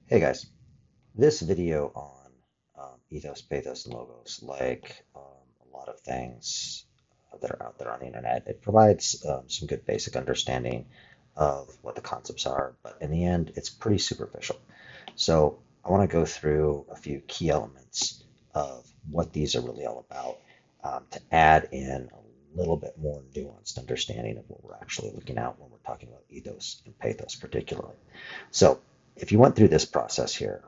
Hey guys, this video on ethos, pathos, and logos, like a lot of things that are out there on the internet, it provides some good basic understanding of what the concepts are, but in the end, it's pretty superficial. So I want to go through a few key elements of what these are really all about to add in a little bit more nuanced understanding of what we're actually looking at when we're talking about ethos and pathos, particularly. So, if you went through this process here,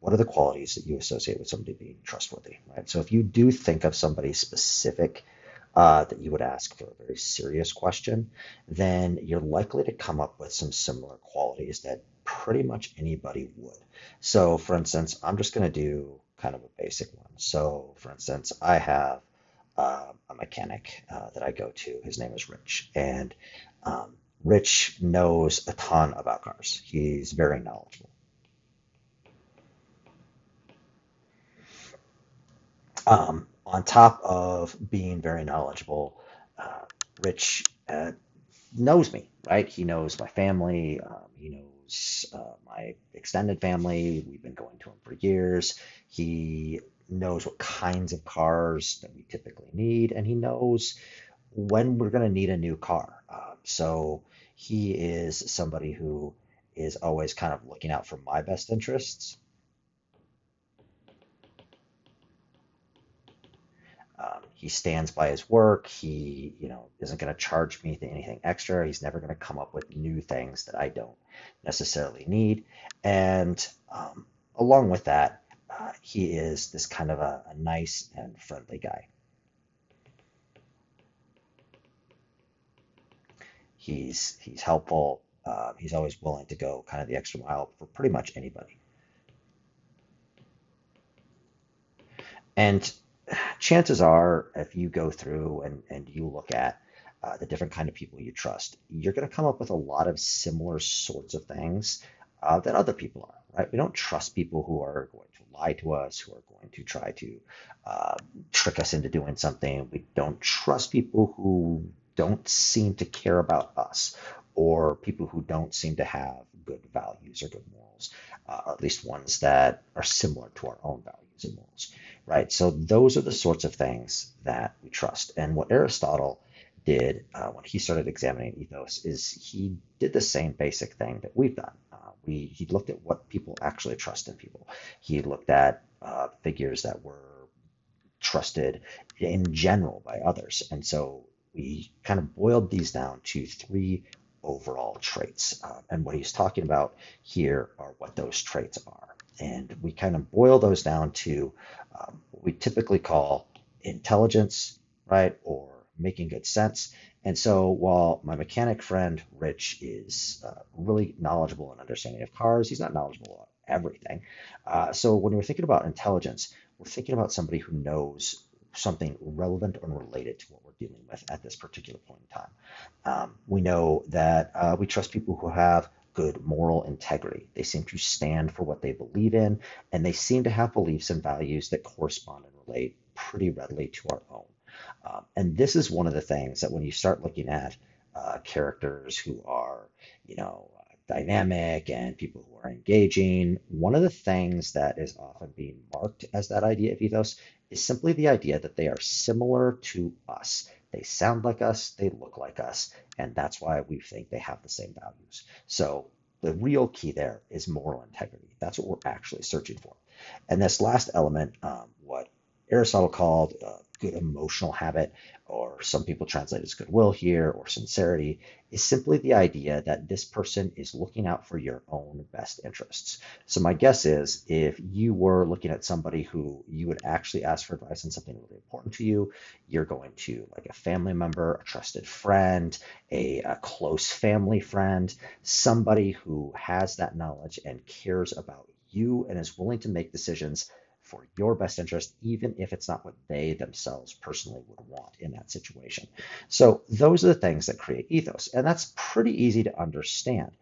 what are the qualities that you associate with somebody being trustworthy, right? So, if you do think of somebody specific that you would ask for a very serious question, then you're likely to come up with some similar qualities that pretty much anybody would. So, for instance, I'm just going to do kind of a basic one. So, for instance, I have a mechanic that I go to. His name is Rich, and um, Rich knows a ton about cars. He's very knowledgeable. On top of being very knowledgeable, Rich knows me, right? He knows my family. He knows my extended family. We've been going to him for years. He knows what kinds of cars that we typically need, and he knows when we're going to need a new car. So he is somebody who is always kind of looking out for my best interests. He stands by his work. He, isn't going to charge me anything extra. He's never going to come up with new things that I don't necessarily need. And along with that, he is this kind of a nice and friendly guy. He's helpful. He's always willing to go kind of the extra mile for pretty much anybody. And chances are, if you go through and you look at the different kind of people you trust, you're going to come up with a lot of similar sorts of things that other people are, right? We don't trust people who are going to lie to us, who are going to try to uh, trick us into doing something. We don't trust people who don't seem to care about us, or people who don't seem to have good values or good morals, or at least ones that are similar to our own values and morals, right? So those are the sorts of things that we trust. And what Aristotle did when he started examining ethos is he did the same basic thing that we've done. He looked at what people actually trust in people. He looked at figures that were trusted in general by others. And so we kind of boiled these down to three overall traits. And what he's talking about here are what those traits are. And we kind of boil those down to what we typically call intelligence, right? Or making good sense. And so while my mechanic friend Rich is really knowledgeable and understanding of cars, he's not knowledgeable about everything. So when we're thinking about intelligence, we're thinking about somebody who knows something relevant or related to what we're dealing with at this particular point in time. We know that we trust people who have good moral integrity. They seem to stand for what they believe in, and they seem to have beliefs and values that correspond and relate pretty readily to our own. And this is one of the things that when you start looking at characters who are, dynamic and people who are engaging, one of the things that is often being marked as that idea of ethos is simply the idea that they are similar to us. They sound like us, they look like us, and that's why we think they have the same values. So the real key there is moral integrity. That's what we're actually searching for. And this last element, what Aristotle called good emotional habit, or some people translate as goodwill here, or sincerity, is simply the idea that this person is looking out for your own best interests. So my guess is if you were looking at somebody who you would actually ask for advice on something really important to you, you're going to like a family member, a trusted friend, a close family friend, somebody who has that knowledge and cares about you and is willing to make decisions for your best interest, even if it's not what they themselves personally would want in that situation. So those are the things that create ethos, and that's pretty easy to understand.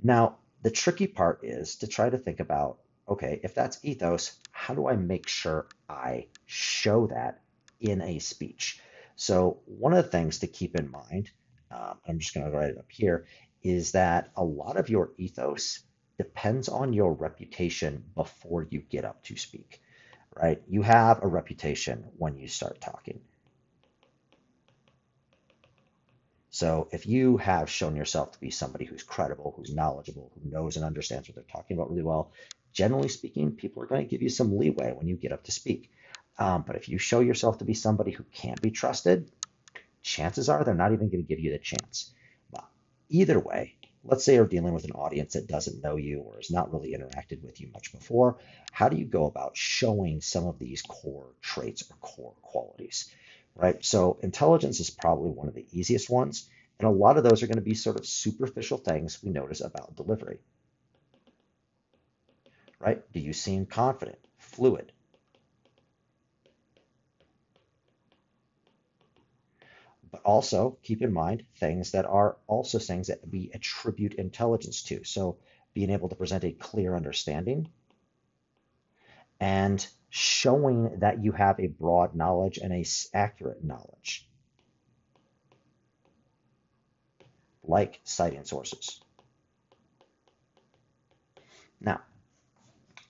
Now, the tricky part is to try to think about, okay, if that's ethos, how do I make sure I show that in a speech? So one of the things to keep in mind, I'm just going to write it up here, is that a lot of your ethos depends on your reputation before you get up to speak, right? You have a reputation when you start talking. So if you have shown yourself to be somebody who's credible, who's knowledgeable, who knows and understands what they're talking about really well, generally speaking, people are going to give you some leeway when you get up to speak. But if you show yourself to be somebody who can't be trusted, chances are they're not even going to give you the chance. But either way, let's say you're dealing with an audience that doesn't know you or has not really interacted with you much before. How do you go about showing some of these core traits or core qualities? Right? So intelligence is probably one of the easiest ones. And a lot of those are going to be sort of superficial things we notice about delivery. Right? Do you seem confident, fluid? But also keep in mind things that are also things that we attribute intelligence to. So being able to present a clear understanding and showing that you have a broad knowledge and a accurate knowledge, like citing sources. Now,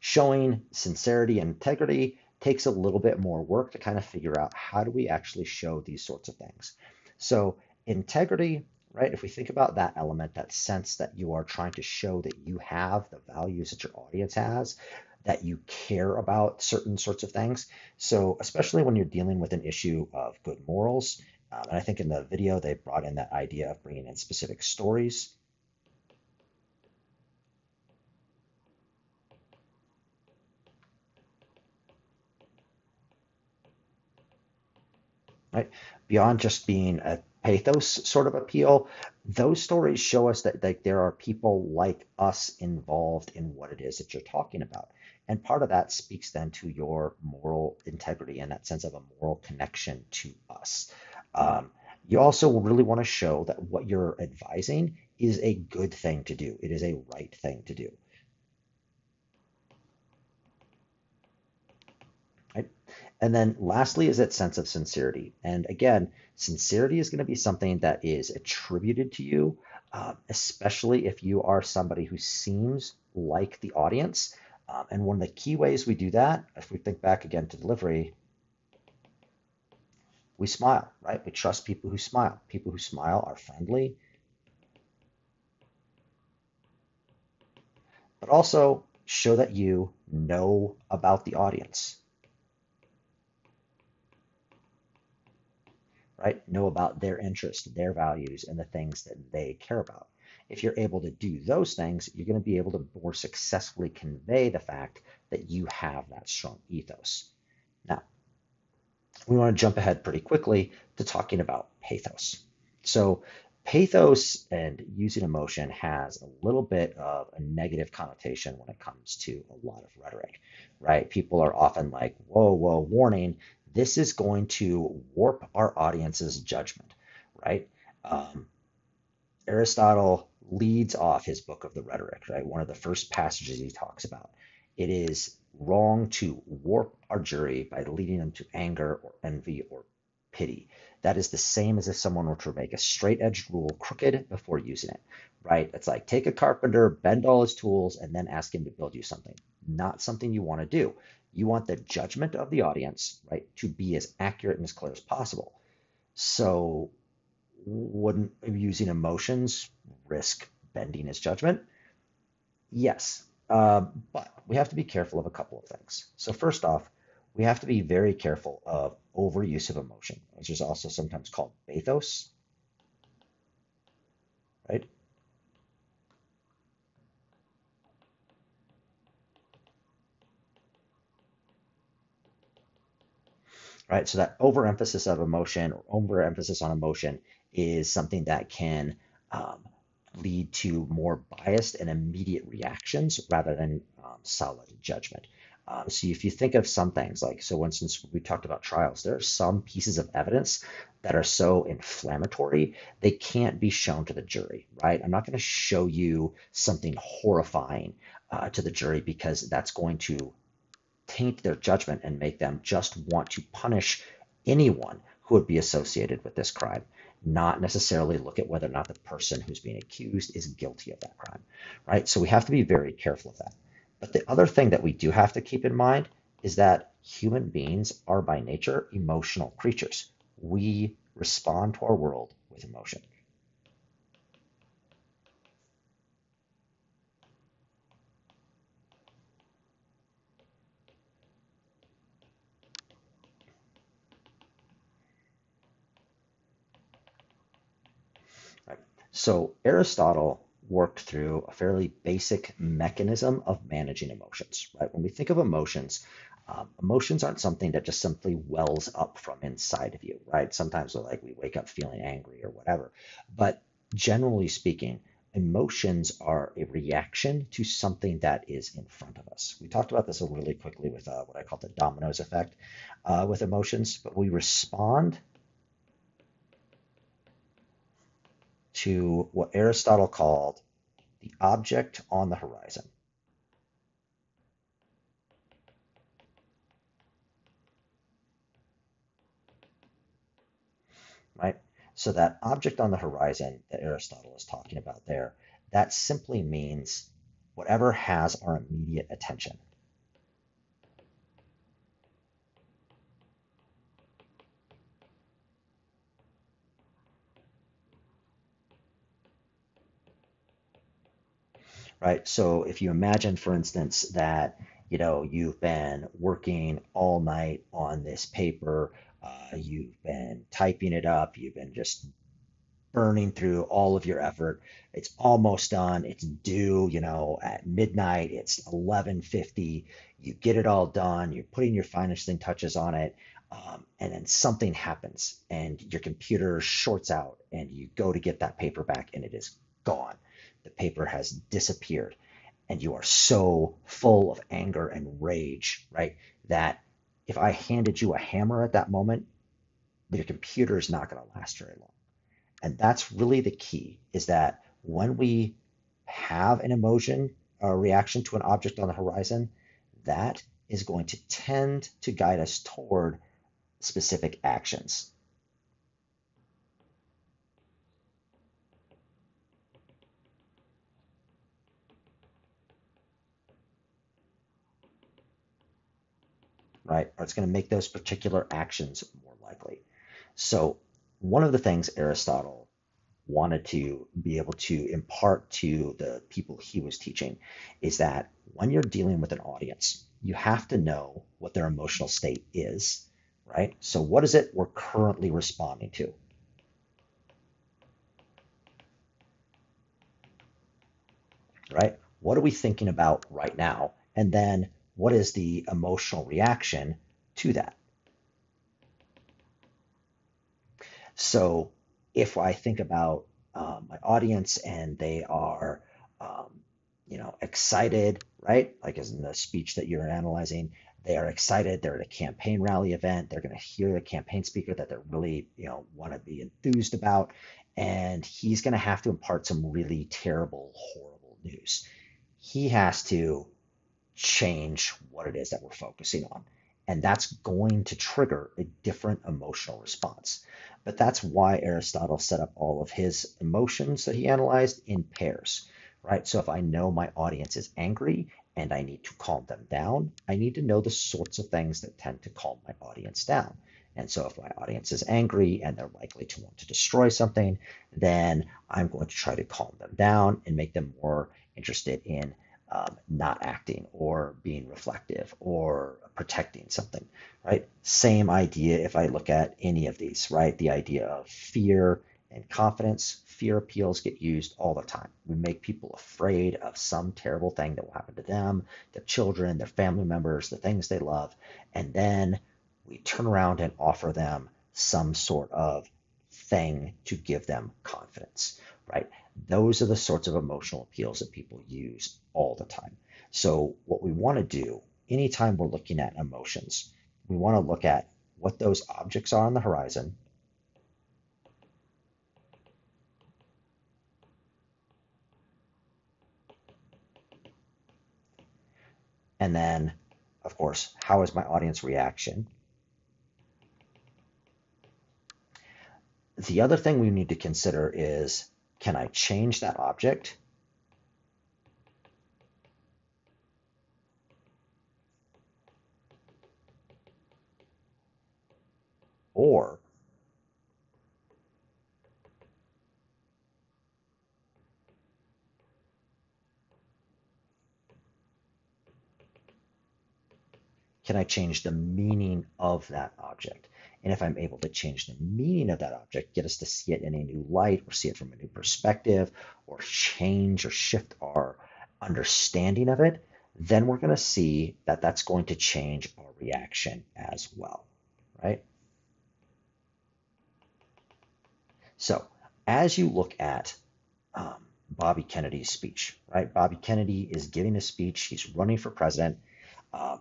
showing sincerity and integrity takes a little bit more work to kind of figure out how do we actually show these sorts of things. So integrity, right? If we think about that element, that sense that you are trying to show that you have the values that your audience has, that you care about certain sorts of things. So especially when you're dealing with an issue of good morals, and I think in the video they brought in that idea of bringing in specific stories. Right? Beyond just being a pathos sort of appeal, those stories show us that like there are people like us involved in what it is that you're talking about. And part of that speaks then to your moral integrity and that sense of a moral connection to us. You also really want to show that what you're advising is a good thing to do. It is a right thing to do. Right? And then lastly is that sense of sincerity. And again, sincerity is going to be something that is attributed to you, especially if you are somebody who seems like the audience. And one of the key ways we do that, if we think back again to delivery, we smile, right? We trust people who smile. People who smile are friendly, but also show that you know about the audience. Right? Know about their interests, their values, and the things that they care about. If you're able to do those things, you're going to be able to more successfully convey the fact that you have that strong ethos. Now, we want to jump ahead pretty quickly to talking about pathos. So, pathos and using emotion has a little bit of a negative connotation when it comes to a lot of rhetoric, right? People are often like, whoa, whoa, warning, this is going to warp our audience's judgment, right? Aristotle leads off his book of the Rhetoric, right? One of the first passages he talks about. It is wrong to warp our jury by leading them to anger or envy or pity. That is the same as if someone were to make a straight-edged rule crooked before using it, right? It's like take a carpenter, bend all his tools, and then ask him to build you something. Not something you want to do. You want the judgment of the audience, right, to be as accurate and as clear as possible. So wouldn't using emotions risk bending his judgment? Yes, but we have to be careful of a couple of things. So first off, we have to be very careful of overuse of emotion, which is also sometimes called pathos, right? Right? So that overemphasis of emotion or overemphasis on emotion is something that can um, lead to more biased and immediate reactions rather than solid judgment. So if you think of some things like, so for instance, we talked about trials, there are some pieces of evidence that are so inflammatory, they can't be shown to the jury, right? I'm not going to show you something horrifying to the jury because that's going to taint their judgment and make them just want to punish anyone who would be associated with this crime. not necessarily look at whether or not the person who's being accused is guilty of that crime, right? So we have to be very careful of that. But the other thing that we do have to keep in mind is that human beings are by nature emotional creatures. We respond to our world with emotion. Right? So Aristotle worked through a fairly basic mechanism of managing emotions. Right? When we think of emotions, emotions aren't something that just simply wells up from inside of you. Right? Sometimes we're like we wake up feeling angry or whatever, but generally speaking, emotions are a reaction to something that is in front of us. We talked about this really quickly with what I call the dominoes effect with emotions, but we respond to what Aristotle called the object on the horizon, right? So that object on the horizon that Aristotle is talking about there, that simply means whatever has our immediate attention, right? So if you imagine, for instance, that you've been working all night on this paper, you've been typing it up, you've been just burning through all of your effort. It's almost done. It's due, at midnight. It's 11:50. You get it all done. You're putting your finishing touches on it. And then something happens and your computer shorts out and you go to get that paper back and it is gone. The paper has disappeared and you are so full of anger and rage, right? That if I handed you a hammer at that moment, your computer is not going to last very long. And that's really the key is that when we have an emotion or a reaction to an object on the horizon, that is going to tend to guide us toward specific actions, right? Or it's going to make those particular actions more likely. So, one of the things Aristotle wanted to be able to impart to the people he was teaching is that when you're dealing with an audience, you have to know what their emotional state is, right? So, what is it we're currently responding to, right? What are we thinking about right now? And then what is the emotional reaction to that? So if I think about my audience and they are, um, excited, right? Like as in the speech that you're analyzing, they are excited. They're at a campaign rally event. They're going to hear the campaign speaker that they're really, want to be enthused about, and he's going to have to impart some really terrible, horrible news. He has to change what it is that we're focusing on. And that's going to trigger a different emotional response. But that's why Aristotle set up all of his emotions that he analyzed in pairs, right? So if I know my audience is angry and I need to calm them down, I need to know the sorts of things that tend to calm my audience down. And so if my audience is angry and they're likely to want to destroy something, then I'm going to try to calm them down and make them more interested in not acting or being reflective or protecting something, right? Same idea if I look at any of these, right? The idea of fear and confidence. Fear appeals get used all the time. We make people afraid of some terrible thing that will happen to them, their children, their family members, the things they love. And then we turn around and offer them some sort of thing to give them confidence, right? Those are the sorts of emotional appeals that people use all the time. So, what we want to do anytime we're looking at emotions, we want to look at what those objects are on the horizon, and then, of course, how is my audience reaction? The other thing we need to consider is, can I change that object? Or can I change the meaning of that object? And if I'm able to change the meaning of that object, get us to see it in a new light or see it from a new perspective or change or shift our understanding of it, then we're going to see that that's going to change our reaction as well, right? So as you look at Bobby Kennedy's speech, right? Bobby Kennedy is giving a speech. He's running for president. Um,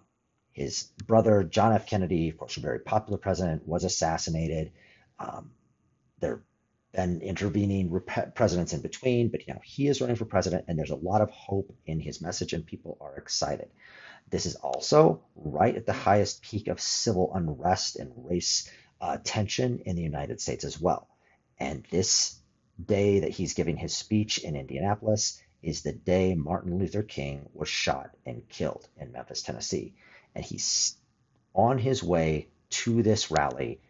his brother, John F. Kennedy, of course, a very popular president, was assassinated. Um, there have been intervening presidents in between, but he is running for president, and there's a lot of hope in his message, and people are excited. This is also right at the highest peak of civil unrest and race tension in the United States as well. And this day that he's giving his speech in Indianapolis is the day Martin Luther King was shot and killed in Memphis, Tennessee. And he's on his way to this rally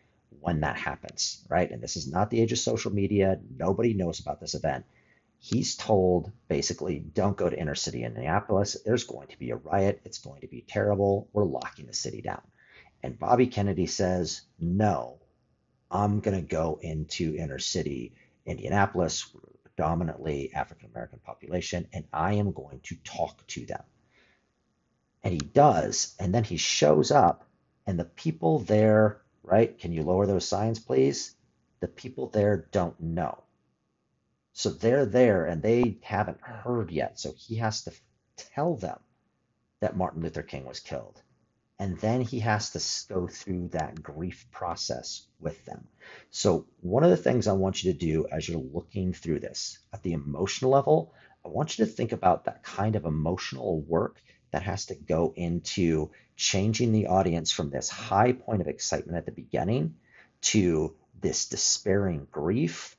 when that happens, right? And this is not the age of social media. Nobody knows about this event. He's told basically, don't go to inner city Indianapolis. There's going to be a riot. It's going to be terrible. We're locking the city down. And Bobby Kennedy says, no, I'm going to go into inner city Indianapolis, predominantly African American population, and I am going to talk to them. And he does, and then he shows up, and the people there, right? Can you lower those signs, please? The people there don't know. So they're there and they haven't heard yet. So he has to tell them that Martin Luther King was killed. And then he has to go through that grief process with them. So one of the things I want you to do as you're looking through this at the emotional level, I want you to think about that kind of emotional work that has to go into changing the audience from this high point of excitement at the beginning to this despairing grief,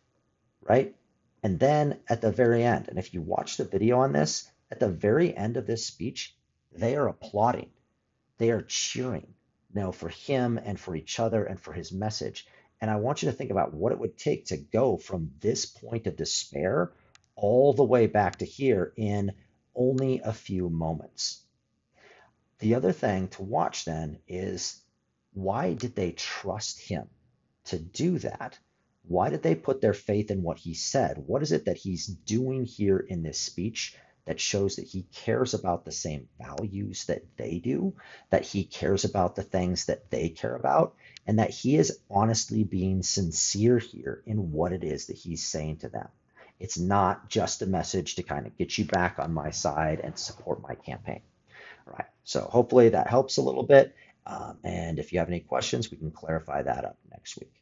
right? And then at the very end, and if you watch the video on this, at the very end of this speech, they are applauding. They are cheering, for him and for each other and for his message. And I want you to think about what it would take to go from this point of despair all the way back to here in only a few moments. The other thing to watch then is, why did they trust him to do that? Why did they put their faith in what he said? What is it that he's doing here in this speech that shows that he cares about the same values that they do, that he cares about the things that they care about, and that he is honestly being sincere here in what it is that he's saying to them? It's not just a message to kind of get you back on my side and support my campaign. All right, so hopefully that helps a little bit. And if you have any questions, we can clarify that up next week.